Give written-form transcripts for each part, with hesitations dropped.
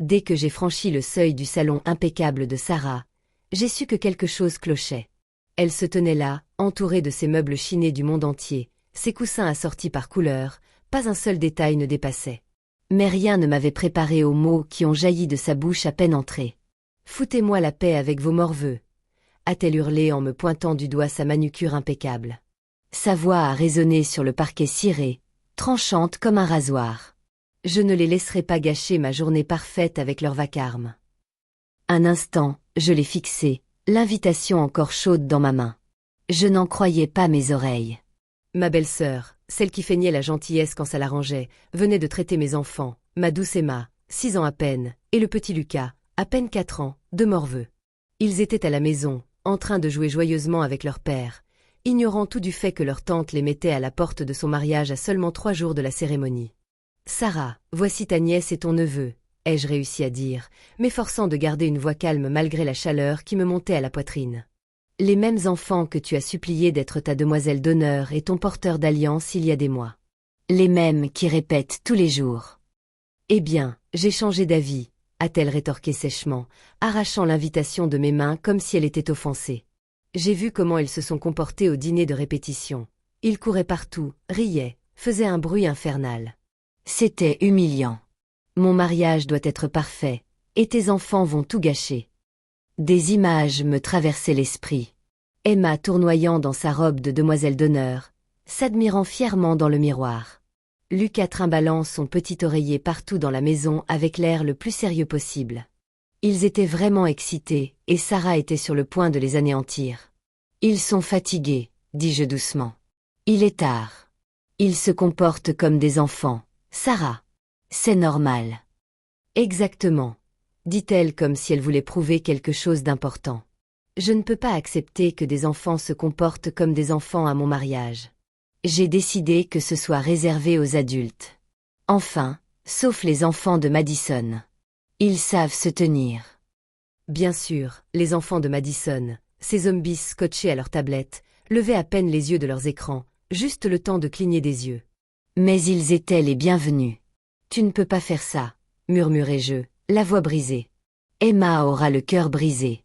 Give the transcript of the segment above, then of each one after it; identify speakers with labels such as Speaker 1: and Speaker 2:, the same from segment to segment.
Speaker 1: Dès que j'ai franchi le seuil du salon impeccable de Sarah, j'ai su que quelque chose clochait. Elle se tenait là, entourée de ses meubles chinés du monde entier, ses coussins assortis par couleurs, pas un seul détail ne dépassait. Mais rien ne m'avait préparé aux mots qui ont jailli de sa bouche à peine entrés. « Foutez-moi la paix avec vos morveux !» a-t-elle hurlé en me pointant du doigt sa manucure impeccable. Sa voix a résonné sur le parquet ciré, tranchante comme un rasoir. Je ne les laisserai pas gâcher ma journée parfaite avec leur vacarme. Un instant, je l'ai fixé, l'invitation encore chaude dans ma main. Je n'en croyais pas mes oreilles. Ma belle-sœur, celle qui feignait la gentillesse quand ça l'arrangeait, venait de traiter mes enfants, ma douce Emma, 6 ans à peine, et le petit Lucas, à peine 4 ans, de morveux. Ils étaient à la maison, en train de jouer joyeusement avec leur père, ignorant tout du fait que leur tante les mettait à la porte de son mariage à seulement 3 jours de la cérémonie. « Sarah, voici ta nièce et ton neveu », ai-je réussi à dire, m'efforçant de garder une voix calme malgré la chaleur qui me montait à la poitrine. « Les mêmes enfants que tu as supplié d'être ta demoiselle d'honneur et ton porteur d'alliance il y a des mois. Les mêmes qui répètent tous les jours. »« Eh bien, j'ai changé d'avis », a-t-elle rétorqué sèchement, arrachant l'invitation de mes mains comme si elle était offensée. J'ai vu comment ils se sont comportés au dîner de répétition. Ils couraient partout, riaient, faisaient un bruit infernal. C'était humiliant. Mon mariage doit être parfait, et tes enfants vont tout gâcher. Des images me traversaient l'esprit. Emma tournoyant dans sa robe de demoiselle d'honneur, s'admirant fièrement dans le miroir. Lucas trimballant son petit oreiller partout dans la maison avec l'air le plus sérieux possible. Ils étaient vraiment excités, et Sarah était sur le point de les anéantir. « Ils sont fatigués », dis-je doucement. « Il est tard. Ils se comportent comme des enfants. Sarah. C'est normal. » « Exactement, » dit-elle comme si elle voulait prouver quelque chose d'important. « Je ne peux pas accepter que des enfants se comportent comme des enfants à mon mariage. J'ai décidé que ce soit réservé aux adultes. Enfin, sauf les enfants de Madison. Ils savent se tenir. » Bien sûr, les enfants de Madison, ces zombies scotchés à leur tablette, levaient à peine les yeux de leurs écrans, juste le temps de cligner des yeux. Mais ils étaient les bienvenus. « Tu ne peux pas faire ça, » murmurai-je, la voix brisée. Emma aura le cœur brisé.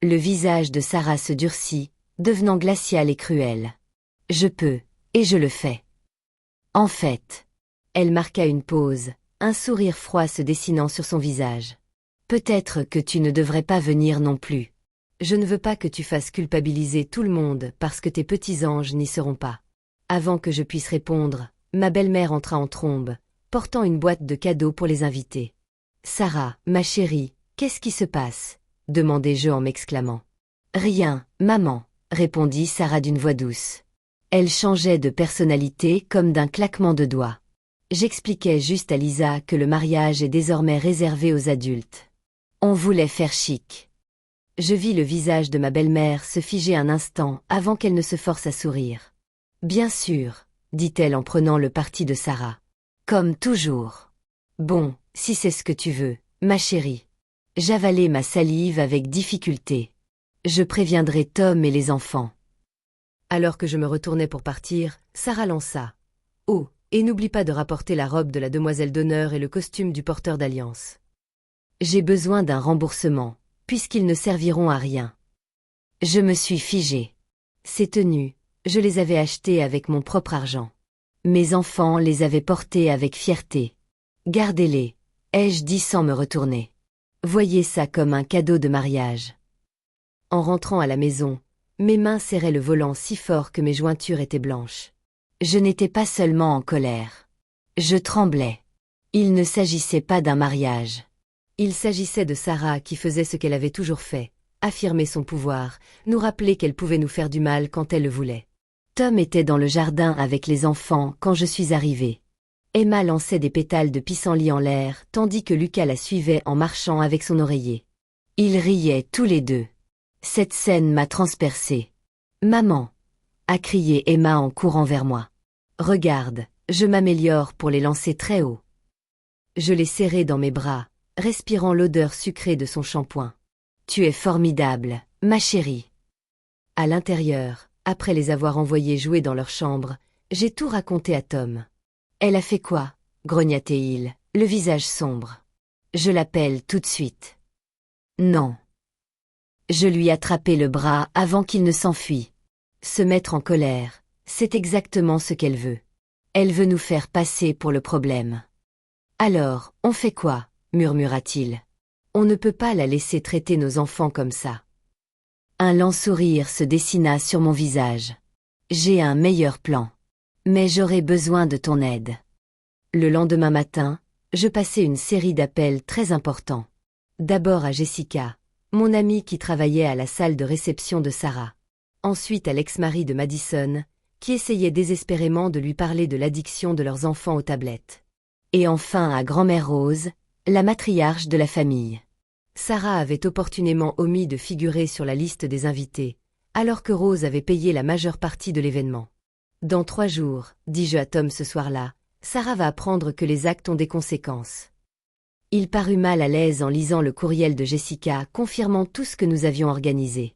Speaker 1: Le visage de Sarah se durcit, devenant glacial et cruel. « Je peux, et je le fais. » En fait, elle marqua une pause, un sourire froid se dessinant sur son visage. « Peut-être que tu ne devrais pas venir non plus. Je ne veux pas que tu fasses culpabiliser tout le monde parce que tes petits anges n'y seront pas. » Avant que je puisse répondre, ma belle-mère entra en trombe, portant une boîte de cadeaux pour les invités. « Sarah, ma chérie, qu'est-ce qui se passe ?» demandai-je en m'exclamant. « Rien, maman », répondit Sarah d'une voix douce. Elle changeait de personnalité comme d'un claquement de doigts. J'expliquais juste à Lisa que le mariage est désormais réservé aux adultes. On voulait faire chic. Je vis le visage de ma belle-mère se figer un instant avant qu'elle ne se force à sourire. « Bien sûr », dit-elle en prenant le parti de Sarah. « Comme toujours. »« Bon, si c'est ce que tu veux, ma chérie. » J'avalai ma salive avec difficulté. « Je préviendrai Tom et les enfants. » Alors que je me retournais pour partir, Sarah lança. « Oh, et n'oublie pas de rapporter la robe de la demoiselle d'honneur et le costume du porteur d'alliance. J'ai besoin d'un remboursement, puisqu'ils ne serviront à rien. » Je me suis figée. Ces tenues, je les avais achetées avec mon propre argent. Mes enfants les avaient portées avec fierté. « Gardez-les, » ai-je dit sans me retourner. « Voyez ça comme un cadeau de mariage. » En rentrant à la maison, mes mains serraient le volant si fort que mes jointures étaient blanches. Je n'étais pas seulement en colère. Je tremblais. Il ne s'agissait pas d'un mariage. Il s'agissait de Sarah qui faisait ce qu'elle avait toujours fait, affirmer son pouvoir, nous rappeler qu'elle pouvait nous faire du mal quand elle le voulait. Tom était dans le jardin avec les enfants quand je suis arrivée. Emma lançait des pétales de pissenlit en l'air tandis que Lucas la suivait en marchant avec son oreiller. Ils riaient tous les deux. Cette scène m'a transpercée. « Maman !» a crié Emma en courant vers moi. « Regarde, je m'améliore pour les lancer très haut. » Je l'ai serrée dans mes bras, respirant l'odeur sucrée de son shampoing. « Tu es formidable, ma chérie. » À l'intérieur, après les avoir envoyés jouer dans leur chambre, j'ai tout raconté à Tom. « Elle a fait quoi ?» grogna-t-il, le visage sombre. Je l'appelle tout de suite. Non. Je lui attrapais le bras avant qu'il ne s'enfuit. Se mettre en colère, c'est exactement ce qu'elle veut. Elle veut nous faire passer pour le problème. Alors, on fait quoi? Murmura-t-il. On ne peut pas la laisser traiter nos enfants comme ça. Un lent sourire se dessina sur mon visage. J'ai un meilleur plan. Mais j'aurai besoin de ton aide. Le lendemain matin, je passai une série d'appels très importants. D'abord à Jessica, mon amie qui travaillait à la salle de réception de Sarah. Ensuite à l'ex-mari de Madison, qui essayait désespérément de lui parler de l'addiction de leurs enfants aux tablettes. Et enfin à grand-mère Rose, la matriarche de la famille. Sarah avait opportunément omis de figurer sur la liste des invités, alors que Rose avait payé la majeure partie de l'événement. Dans 3 jours, dis-je à Tom ce soir-là, Sarah va apprendre que les actes ont des conséquences. Il parut mal à l'aise en lisant le courriel de Jessica confirmant tout ce que nous avions organisé.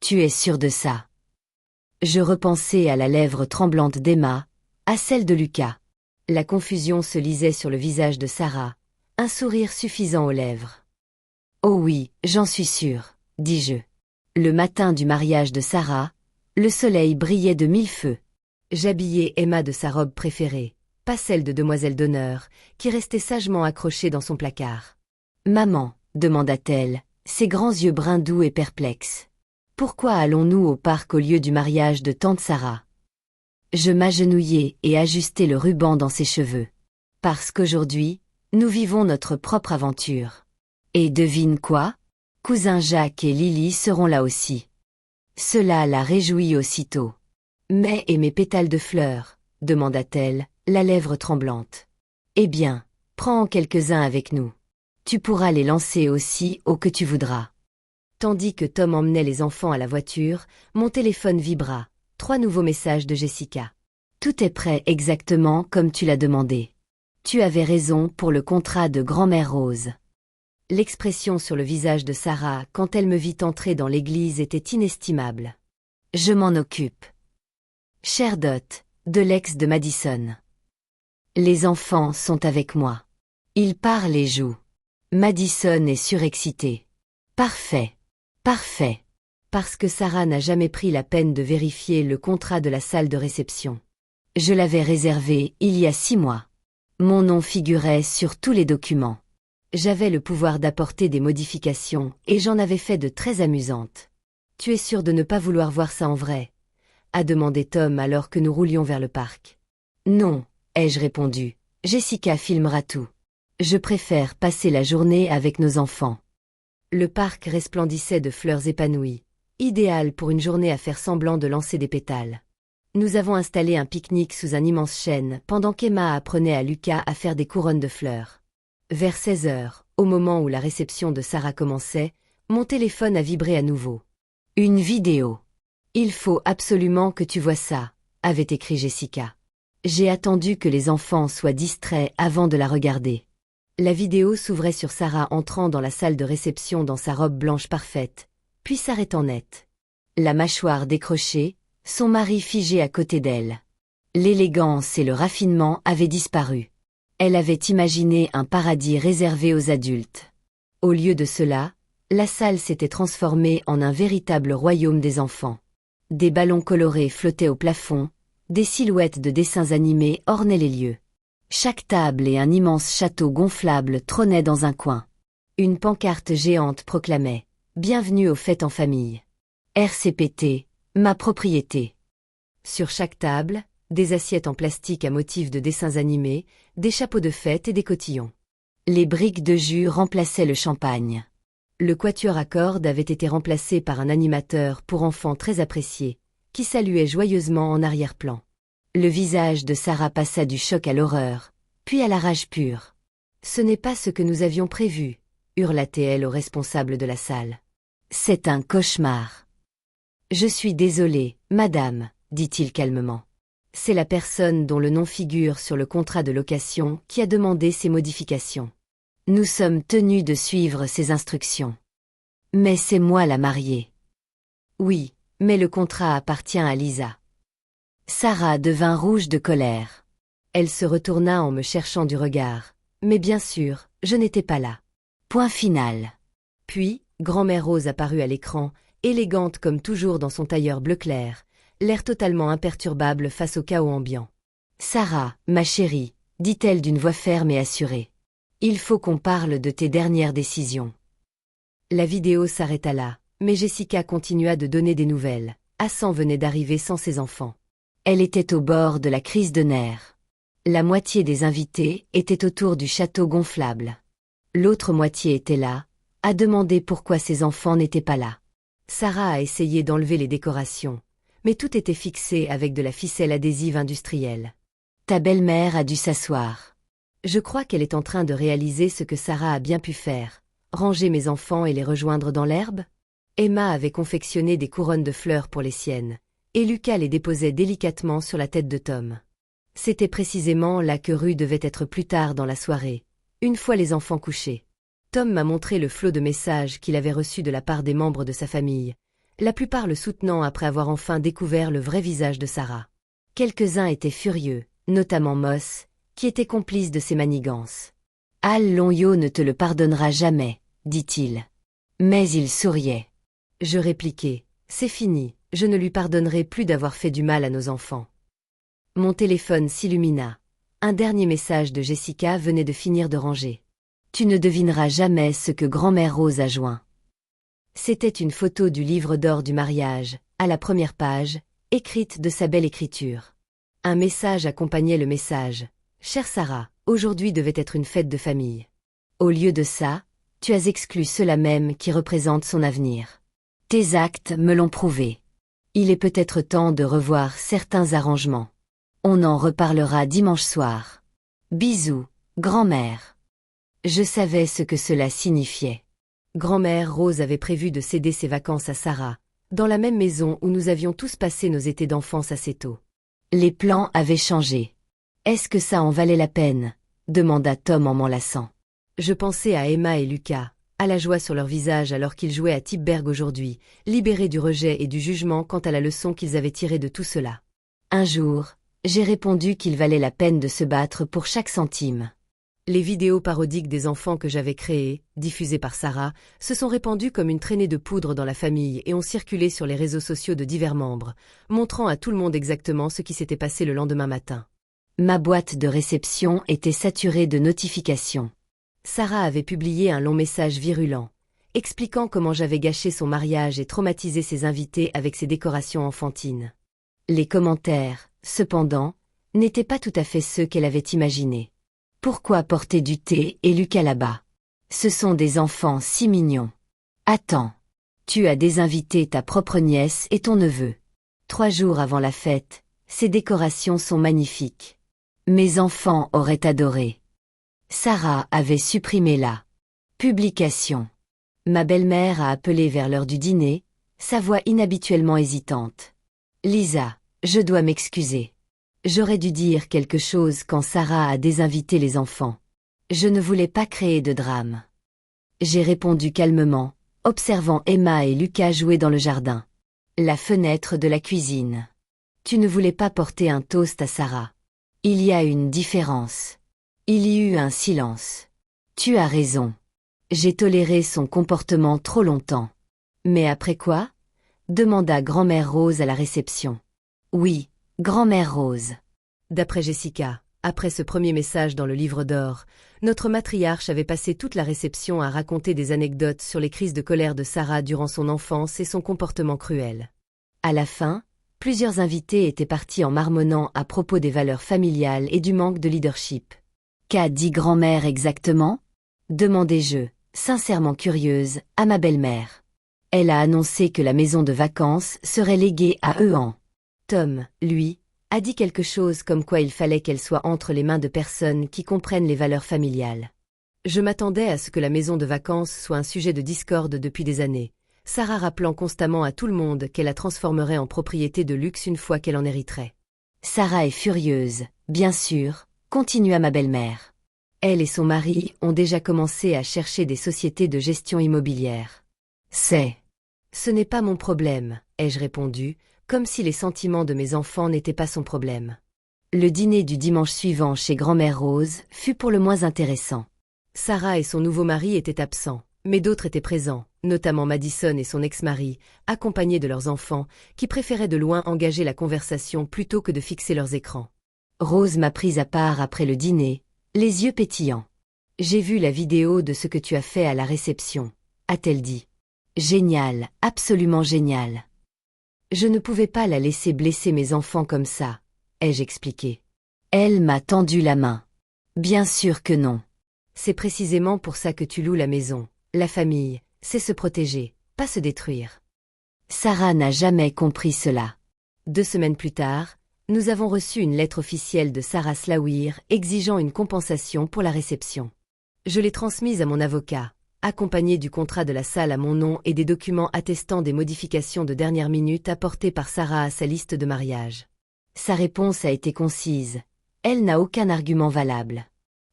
Speaker 1: Tu es sûr de ça? Je repensai à la lèvre tremblante d'Emma, à celle de Lucas. La confusion se lisait sur le visage de Sarah, un sourire suffisant aux lèvres. Oh oui, j'en suis sûre, dis-je. Le matin du mariage de Sarah, le soleil brillait de 1000 feux. J'habillai Emma de sa robe préférée, pas celle de demoiselle d'honneur, qui restait sagement accrochée dans son placard. « Maman, demanda-t-elle, ses grands yeux bruns doux et perplexes. Pourquoi allons-nous au parc au lieu du mariage de tante Sarah? Je m'agenouillai et ajustai le ruban dans ses cheveux. Parce qu'aujourd'hui, nous vivons notre propre aventure. Et devine quoi? Cousin Jacques et Lily seront là aussi. Cela la réjouit aussitôt. Mais et mes pétales de fleurs? Demanda-t-elle, la lèvre tremblante. Eh bien, prends quelques-uns avec nous. Tu pourras les lancer aussi haut que tu voudras. Tandis que Tom emmenait les enfants à la voiture, mon téléphone vibra. 3 nouveaux messages de Jessica. Tout est prêt exactement comme tu l'as demandé. Tu avais raison pour le contrat de grand-mère Rose. L'expression sur le visage de Sarah quand elle me vit entrer dans l'église était inestimable. Je m'en occupe. Chère Dot, de l'ex de Madison. Les enfants sont avec moi. Ils parlent et jouent. Madison est surexcitée. Parfait. Parfait. Parce que Sarah n'a jamais pris la peine de vérifier le contrat de la salle de réception. Je l'avais réservé il y a 6 mois. Mon nom figurait sur tous les documents. J'avais le pouvoir d'apporter des modifications et j'en avais fait de très amusantes. Tu es sûr de ne pas vouloir voir ça en vrai? A demandé Tom alors que nous roulions vers le parc. Non, ai-je répondu. Jessica filmera tout. Je préfère passer la journée avec nos enfants. Le parc resplendissait de fleurs épanouies, idéal pour une journée à faire semblant de lancer des pétales. Nous avons installé un pique-nique sous un immense chêne pendant qu'Emma apprenait à Lucas à faire des couronnes de fleurs. Vers 16 heures, au moment où la réception de Sarah commençait, mon téléphone a vibré à nouveau. Une vidéo. Il faut absolument que tu vois ça, avait écrit Jessica. J'ai attendu que les enfants soient distraits avant de la regarder. La vidéo s'ouvrait sur Sarah entrant dans la salle de réception dans sa robe blanche parfaite, puis s'arrêtant net. La mâchoire décrochée, son mari figé à côté d'elle. L'élégance et le raffinement avaient disparu. Elle avait imaginé un paradis réservé aux adultes. Au lieu de cela, la salle s'était transformée en un véritable royaume des enfants. Des ballons colorés flottaient au plafond, des silhouettes de dessins animés ornaient les lieux. Chaque table et un immense château gonflable trônaient dans un coin. Une pancarte géante proclamait « Bienvenue aux fêtes en famille. RCPT, ma propriété ». Sur chaque table, des assiettes en plastique à motifs de dessins animés, des chapeaux de fête et des cotillons. Les briques de jus remplaçaient le champagne. Le quatuor à cordes avait été remplacé par un animateur pour enfants très apprécié, qui saluait joyeusement en arrière-plan. Le visage de Sarah passa du choc à l'horreur, puis à la rage pure. « Ce n'est pas ce que nous avions prévu », hurla-t-elle au responsable de la salle. « C'est un cauchemar. »« Je suis désolé, madame, » dit-il calmement. C'est la personne dont le nom figure sur le contrat de location qui a demandé ces modifications. Nous sommes tenus de suivre ses instructions. Mais c'est moi la mariée. Oui, mais le contrat appartient à Lisa. Sarah devint rouge de colère. Elle se retourna en me cherchant du regard. Mais bien sûr, je n'étais pas là.
Speaker 2: Point final.
Speaker 1: Puis, grand-mère Rose apparut à l'écran, élégante comme toujours dans son tailleur bleu clair, l'air totalement imperturbable face au chaos ambiant.
Speaker 2: « Sarah, ma chérie, dit-elle d'une voix ferme et assurée. Il faut qu'on parle de tes dernières décisions. »
Speaker 1: La vidéo s'arrêta là, mais Jessica continua de donner des nouvelles. Hassan venait d'arriver sans ses enfants.
Speaker 2: Elle était au bord de la crise de nerfs. La moitié des invités étaient autour du château gonflable. L'autre moitié était là, à demander pourquoi ses enfants n'étaient pas là.
Speaker 1: Sarah a essayé d'enlever les décorations, mais tout était fixé avec de la ficelle adhésive industrielle.
Speaker 2: Ta belle-mère a dû s'asseoir.
Speaker 1: Je crois qu'elle est en train de réaliser ce que Sarah a bien pu faire, ranger mes enfants et les rejoindre dans l'herbe. Emma avait confectionné des couronnes de fleurs pour les siennes, et Lucas les déposait délicatement sur la tête de Tom. C'était précisément là que Rue devait être plus tard dans la soirée, une fois les enfants couchés. Tom m'a montré le flot de messages qu'il avait reçus de la part des membres de sa famille, la plupart le soutenant après avoir enfin découvert le vrai visage de Sarah. Quelques-uns étaient furieux, notamment Moss, qui était complice de ses manigances.
Speaker 2: « Al Lonyo ne te le pardonnera jamais, dit-il. » Mais il souriait.
Speaker 1: Je répliquai, « C'est fini, je ne lui pardonnerai plus d'avoir fait du mal à nos enfants. » Mon téléphone s'illumina. Un dernier message de Jessica venait de finir de ranger.
Speaker 2: « Tu ne devineras jamais ce que grand-mère Rose a joint. »
Speaker 1: C'était une photo du livre d'or du mariage, à la première page, écrite de sa belle écriture. Un message accompagnait le message. « Chère Sarah, aujourd'hui devait être une fête de famille.
Speaker 2: Au lieu de ça, tu as exclu ceux-là même qui représentent son avenir. Tes actes me l'ont prouvé. Il est peut-être temps de revoir certains arrangements. On en reparlera dimanche soir. Bisous, grand-mère. » Je savais ce que cela signifiait.
Speaker 1: Grand-mère Rose avait prévu de céder ses vacances à Sarah, dans la même maison où nous avions tous passé nos étés d'enfance assez tôt.
Speaker 2: Les plans avaient changé. « Est-ce que ça en valait la peine ?» demanda Tom en m'enlaçant.
Speaker 1: Je pensais à Emma et Lucas, à la joie sur leur visage alors qu'ils jouaient à Tipberg aujourd'hui, libérés du rejet et du jugement quant à la leçon qu'ils avaient tirée de tout cela.
Speaker 2: Un jour, j'ai répondu qu'il valait la peine de se battre pour chaque centime.
Speaker 1: Les vidéos parodiques des enfants que j'avais créées, diffusées par Sarah, se sont répandues comme une traînée de poudre dans la famille et ont circulé sur les réseaux sociaux de divers membres, montrant à tout le monde exactement ce qui s'était passé le lendemain matin.
Speaker 2: Ma boîte de réception était saturée de notifications.
Speaker 1: Sarah avait publié un long message virulent, expliquant comment j'avais gâché son mariage et traumatisé ses invités avec ses décorations enfantines.
Speaker 2: Les commentaires, cependant, n'étaient pas tout à fait ceux qu'elle avait imaginés. Pourquoi porter du thé et Lucas là-bas? Ce sont des enfants si mignons. Attends. Tu as désinvité ta propre nièce et ton neveu. 3 jours avant la fête, ces décorations sont magnifiques. Mes enfants auraient adoré. Sarah avait supprimé la publication. Ma belle-mère a appelé vers l'heure du dîner, sa voix inhabituellement hésitante. Lisa, je dois m'excuser. J'aurais dû dire quelque chose quand Sarah a désinvité les enfants. Je ne voulais pas créer de drame. J'ai répondu calmement, observant Emma et Lucas jouer dans le jardin. La fenêtre de la cuisine. Tu ne voulais pas porter un toast à Sarah. Il y a une différence. Il y eut un silence. Tu as raison. J'ai toléré son comportement trop longtemps. Mais après quoi? Demanda grand-mère Rose à la réception. Oui, grand-mère Rose.
Speaker 1: D'après Jessica, après ce premier message dans le livre d'or, notre matriarche avait passé toute la réception à raconter des anecdotes sur les crises de colère de Sarah durant son enfance et son comportement cruel. À la fin, plusieurs invités étaient partis en marmonnant à propos des valeurs familiales et du manque de leadership.
Speaker 2: Qu'a dit grand-mère exactement? Demandai-je, sincèrement curieuse, à ma belle-mère. Elle a annoncé que la maison de vacances serait léguée à Euan.
Speaker 1: Tom, lui, a dit quelque chose comme quoi il fallait qu'elle soit entre les mains de personnes qui comprennent les valeurs familiales. Je m'attendais à ce que la maison de vacances soit un sujet de discorde depuis des années, Sarah rappelant constamment à tout le monde qu'elle la transformerait en propriété de luxe une fois qu'elle en hériterait.
Speaker 2: Sarah est furieuse, bien sûr, continua ma belle-mère.
Speaker 1: Elle et son mari ont déjà commencé à chercher des sociétés de gestion immobilière. Ce n'est pas mon problème, ai-je répondu, comme si les sentiments de mes enfants n'étaient pas son problème.
Speaker 2: Le dîner du dimanche suivant chez grand-mère Rose fut pour le moins intéressant.
Speaker 1: Sarah et son nouveau mari étaient absents, mais d'autres étaient présents, notamment Madison et son ex-mari, accompagnés de leurs enfants, qui préféraient de loin engager la conversation plutôt que de fixer leurs écrans.
Speaker 2: Rose m'a prise à part après le dîner, les yeux pétillants. J'ai vu la vidéo de ce que tu as fait à la réception, a-t-elle dit. Génial, absolument génial. Je ne pouvais pas la laisser blesser mes enfants comme ça, ai-je expliqué. Elle m'a tendu la main. Bien sûr que non.
Speaker 1: C'est précisément pour ça que tu loues la maison. La famille, c'est se protéger, pas se détruire.
Speaker 2: Sarah n'a jamais compris cela.
Speaker 1: 2 semaines plus tard, nous avons reçu une lettre officielle de Sarah Slawir exigeant une compensation pour la réception. Je l'ai transmise à mon avocat, accompagnée du contrat de la salle à mon nom et des documents attestant des modifications de dernière minute apportées par Sarah à sa liste de mariage.
Speaker 2: Sa réponse a été concise. Elle n'a aucun argument valable.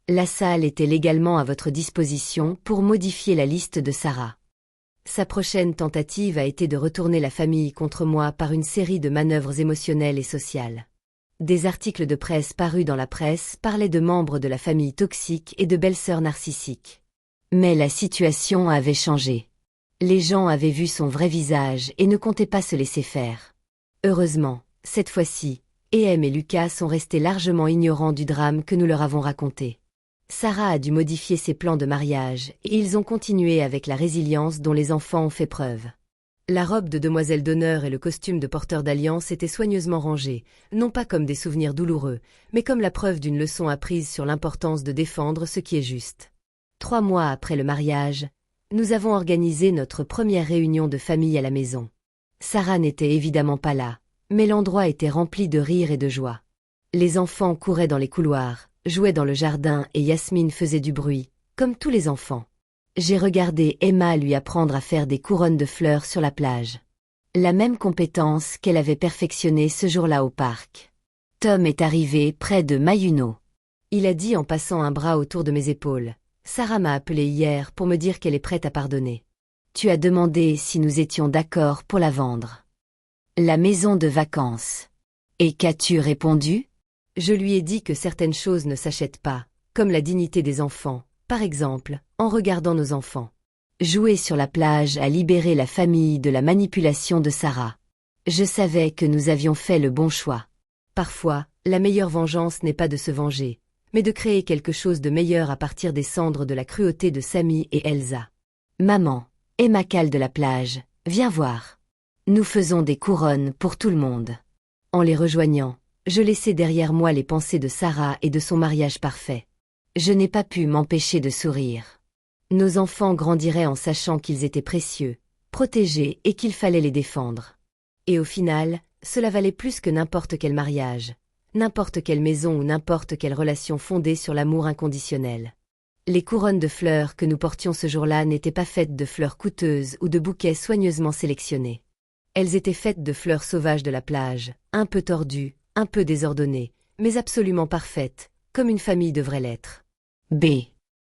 Speaker 2: La salle était légalement à votre disposition pour modifier la liste de Sarah.
Speaker 1: Sa prochaine tentative a été de retourner la famille contre moi par une série de manœuvres émotionnelles et sociales. Des articles de presse parus dans la presse parlaient de membres de la famille toxique et de belles-sœurs narcissiques.
Speaker 2: Mais la situation avait changé. Les gens avaient vu son vrai visage et ne comptaient pas se laisser faire.
Speaker 1: Heureusement, cette fois-ci, Em et Lucas sont restés largement ignorants du drame que nous leur avons raconté. Sarah a dû modifier ses plans de mariage et ils ont continué avec la résilience dont les enfants ont fait preuve. La robe de demoiselle d'honneur et le costume de porteur d'alliance étaient soigneusement rangés, non pas comme des souvenirs douloureux, mais comme la preuve d'une leçon apprise sur l'importance de défendre ce qui est juste. 3 mois après le mariage, nous avons organisé notre première réunion de famille à la maison. Sarah n'était évidemment pas là, mais l'endroit était rempli de rire et de joie. Les enfants couraient dans les couloirs, jouaient dans le jardin et Yasmine faisait du bruit, comme tous les enfants.
Speaker 2: J'ai regardé Emma lui apprendre à faire des couronnes de fleurs sur la plage. La même compétence qu'elle avait perfectionnée ce jour-là au parc. Tom est arrivé près de Mayuno.
Speaker 1: Il a dit en passant un bras autour de mes épaules. Sarah m'a appelé hier pour me dire qu'elle est prête à pardonner.
Speaker 2: Tu as demandé si nous étions d'accord pour la vendre. La maison de vacances. Et qu'as-tu répondu?
Speaker 1: Je lui ai dit que certaines choses ne s'achètent pas, comme la dignité des enfants, par exemple, en regardant nos enfants.
Speaker 2: Jouer sur la plage a libéré la famille de la manipulation de Sarah. Je savais que nous avions fait le bon choix.
Speaker 1: Parfois, la meilleure vengeance n'est pas de se venger, mais de créer quelque chose de meilleur à partir des cendres de la cruauté de Samy et Elsa.
Speaker 2: Maman, Emma cale de la plage, viens voir. Nous faisons des couronnes pour tout le monde.
Speaker 1: En les rejoignant, je laissais derrière moi les pensées de Sarah et de son mariage parfait.
Speaker 2: Je n'ai pas pu m'empêcher de sourire.
Speaker 1: Nos enfants grandiraient en sachant qu'ils étaient précieux, protégés et qu'il fallait les défendre. Et au final, cela valait plus que n'importe quel mariage, n'importe quelle maison ou n'importe quelle relation fondée sur l'amour inconditionnel. Les couronnes de fleurs que nous portions ce jour-là n'étaient pas faites de fleurs coûteuses ou de bouquets soigneusement sélectionnés. Elles étaient faites de fleurs sauvages de la plage, un peu tordues, un peu désordonnées, mais absolument parfaites, comme une famille devrait l'être.
Speaker 2: B.